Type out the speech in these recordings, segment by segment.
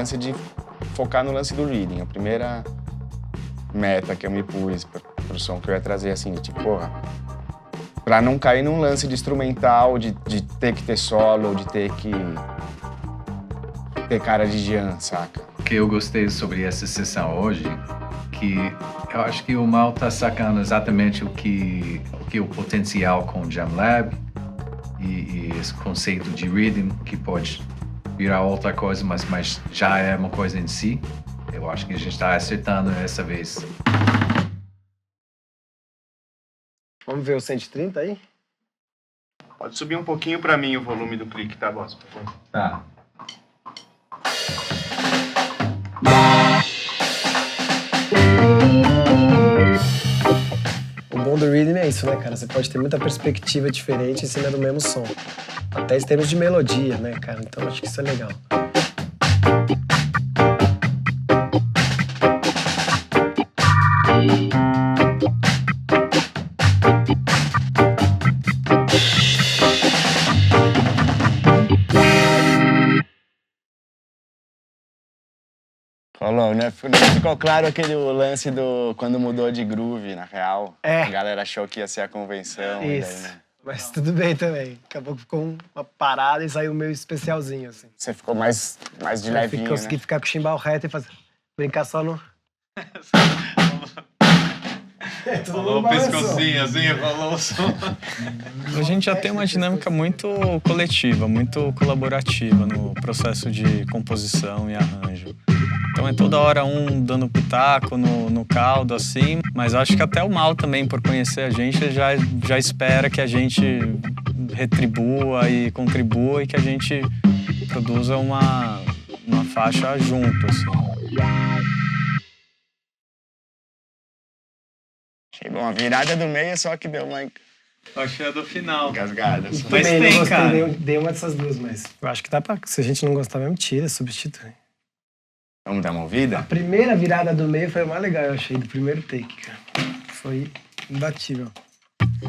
lance de focar no lance do reading. A primeira meta que eu me pus pro som que eu ia trazer, assim, tipo, porra, pra não cair num lance de instrumental, de ter que ter solo, de ter que ter cara de Jean, saca? O que eu gostei sobre essa sessão hoje, que eu acho que o Mal tá sacando exatamente o que o potencial com o Jam Lab e esse conceito de rhythm, que pode virar outra coisa, mas já é uma coisa em si. Eu acho que a gente está acertando dessa vez. Vamos ver o 130 aí? Pode subir um pouquinho pra mim o volume do clique, tá, Boss? Por favor. Tá. O bom do rhythm é isso, né, cara? Você pode ter muita perspectiva diferente em cima do mesmo som. Até em termos de melodia, né, cara? Então acho que isso é legal. Falou, né? Não ficou claro aquele lance do quando mudou de groove, na real. É. A galera achou que ia ser a convenção. Isso. E daí, né? Mas tudo bem também. Acabou que ficou uma parada e saiu meio especialzinho, assim. Você ficou mais de levinho, Consegui né? ficar com o chimbal reto e fazer... brincar só no... Falou o pescocinho assim, falou o som. A gente já tem uma dinâmica muito coletiva, muito colaborativa no processo de composição e arranjo. Então é toda hora um dando pitaco no caldo, assim, mas acho que até o Mal também, por conhecer a gente, já espera que a gente retribua e contribua e que a gente produza uma faixa junto, assim. Achei bom. A virada do meio só que deu uma Achei a do final. engasgada. Só. Mas Também tem, não gostei cara. de uma dessas duas, mas... eu acho que dá pra... se a gente não gostar mesmo, tira, substitui. Vamos dar uma A ouvida? primeira virada do meio foi a mais legal, eu achei, do primeiro take, cara. Foi imbatível.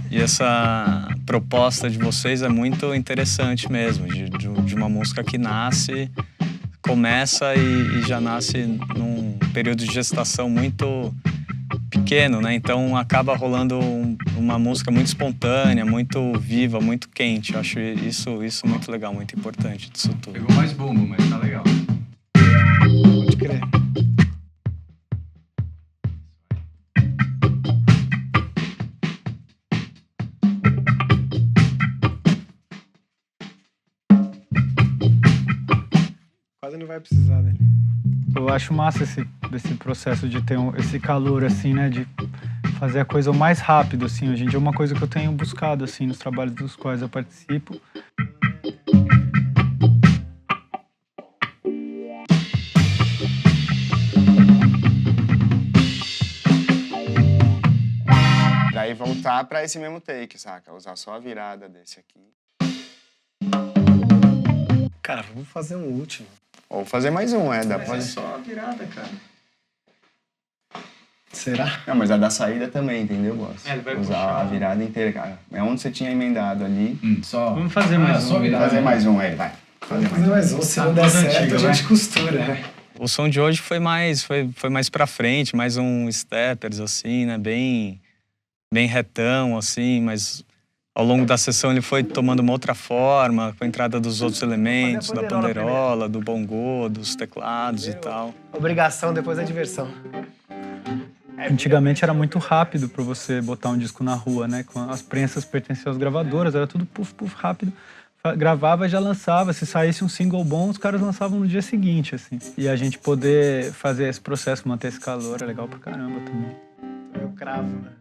E essa proposta de vocês é muito interessante mesmo, de uma música que começa e já nasce num período de gestação muito pequeno, né? Então acaba rolando uma música muito espontânea, muito viva, muito quente. Eu acho isso muito legal, muito importante disso tudo. Pegou mais bumbo, mas tá legal. Pode crer. Quase não vai precisar dele. Eu acho massa esse processo de ter esse calor, assim, né? De fazer a coisa o mais rápido, assim. Hoje em dia é uma coisa que eu tenho buscado, assim, nos trabalhos dos quais eu participo. Daí voltar pra esse mesmo take, saca? Usar só a virada desse aqui. Cara, vamos fazer um último. Ou fazer mais um, dá pra fazer. só a virada, cara. Será? Não, mas a da saída também, entendeu, Boss? Ele vai Usar puxar. a virada inteira, cara. É onde você tinha emendado ali. Só. Vamos fazer mais só um. virada. Fazer mais um aí, vai. Fazer mais um. mais um. Se não der coisa certo, antiga, a gente vai. costura, né? O som de hoje foi mais pra frente, mais um steppers, assim, né? Bem retão, assim, mas ao longo da sessão ele foi tomando uma outra forma, com a entrada dos outros elementos, da panderola, do bongô, dos teclados e tal. Obrigação, depois é diversão. Antigamente era muito rápido pra você botar um disco na rua, né? As prensas pertenciam às gravadoras, era tudo puf, puf, rápido. Gravava e já lançava. Se saísse um single bom, os caras lançavam no dia seguinte, assim. E a gente poder fazer esse processo, manter esse calor, é legal pra caramba também. Eu cravo, né?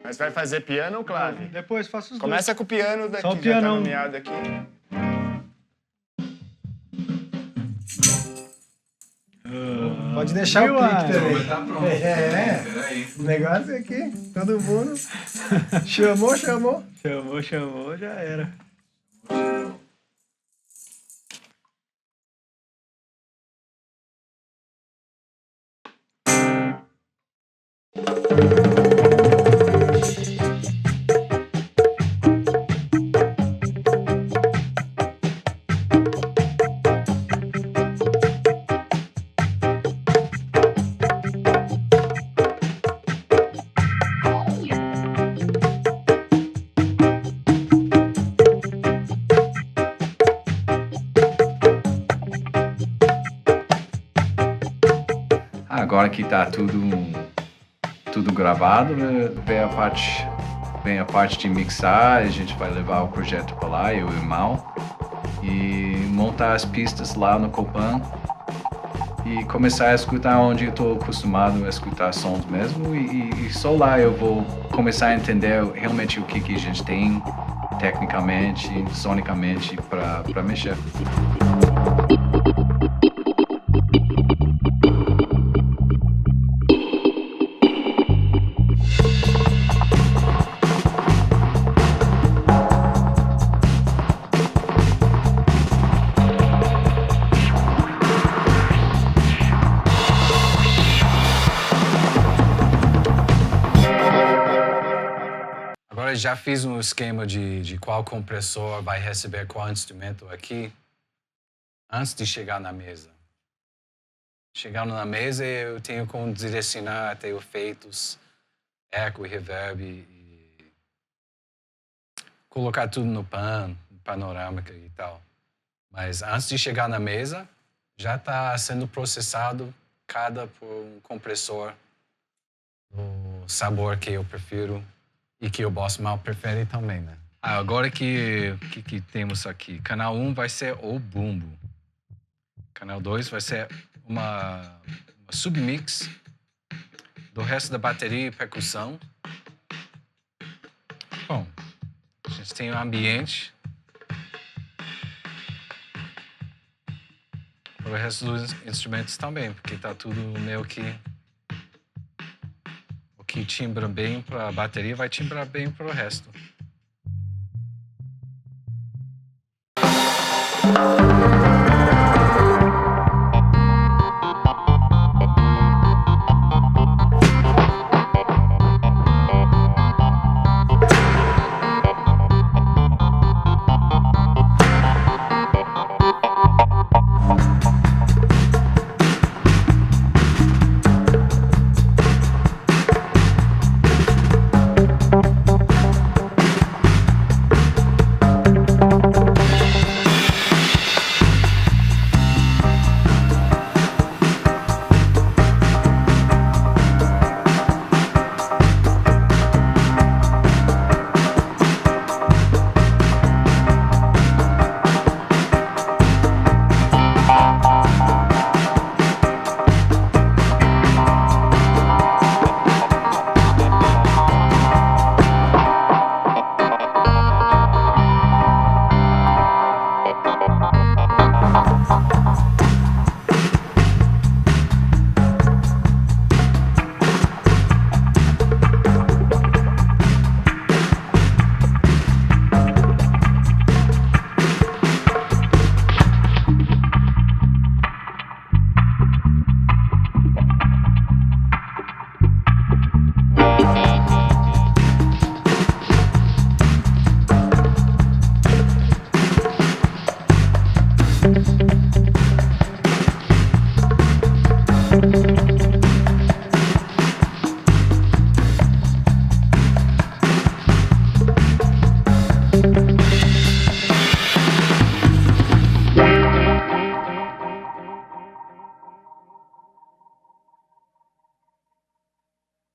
Mas vai fazer piano ou clave? Depois faço os Começa com o piano daqui, Só o já tá pianão. nomeado aqui. Pode deixar o clique também. Tá pronto. Peraí. O negócio é aqui, todo mundo chamou. Chamou, já era. agora que tá tudo gravado, vem a parte de mixar, a gente vai levar o projeto para lá, eu e o Mal, e montar as pistas lá no Copan e começar a escutar onde eu estou acostumado a escutar sons mesmo, e só lá eu vou começar a entender realmente o que a gente tem tecnicamente, sonicamente para mexer. Agora já fiz um esquema de qual compressor vai receber qual instrumento aqui antes de chegar na mesa. Chegando na mesa, eu tenho como direcionar até efeitos, eco e reverb e colocar tudo no panorâmica e tal. Mas antes de chegar na mesa, já está sendo processado cada por um compressor do sabor que eu prefiro e que o Boss Mal prefere também, né? Agora que temos aqui, canal 1 vai ser o bumbo. Canal 2 vai ser uma submix do resto da bateria e percussão. Bom, a gente tem o ambiente para o resto dos instrumentos também, porque tá tudo meio que... O que timbra bem para a bateria vai timbrar bem para o resto.